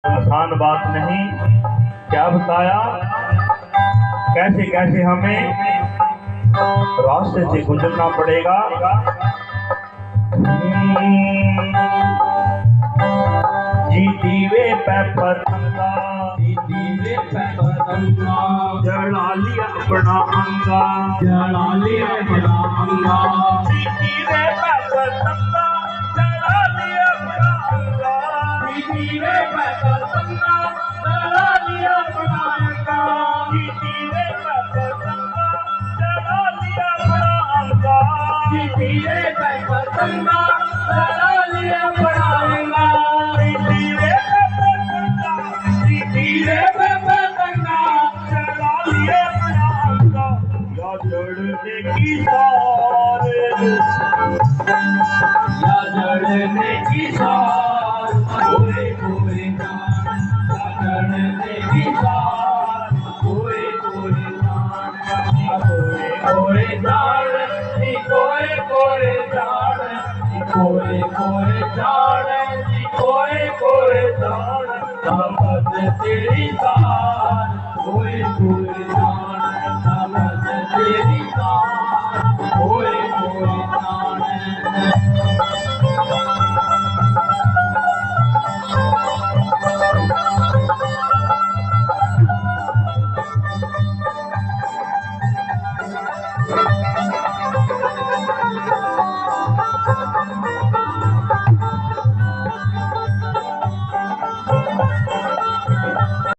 आसान बात नहीं। क्या बताया कैसे कैसे हमें रास्ते से गुजरना पड़ेगा। जीती वे पे पतंगा, जड़ा लिया अपना अंगा, जीती वे पे पतंगा, जड़ा लिया अपना अंगा, जीती वे पे पतंगा, जड़ा लिया अपना अंगा, जीती वे पे पतंगा, जड़ा लिया अपना अंगा, जीती वे पे पतंगा, जड़ा लिया अपना अंगा, जीती वे पे पतंगा, जीती वे पे पतंगा, जड़ा लिया अपना अंगा। या चढ़ने की सारे, या चढ़ने की सार, कोई कोई जान, या चढ़ने की सार, कोई कोई जान, कोई कोई जान, कोई कोई जान, कोई कोई जान, कोई कोई जान, समझ तेरी सार, कोई कोई जान, समझ तेरी सार, कोई कोई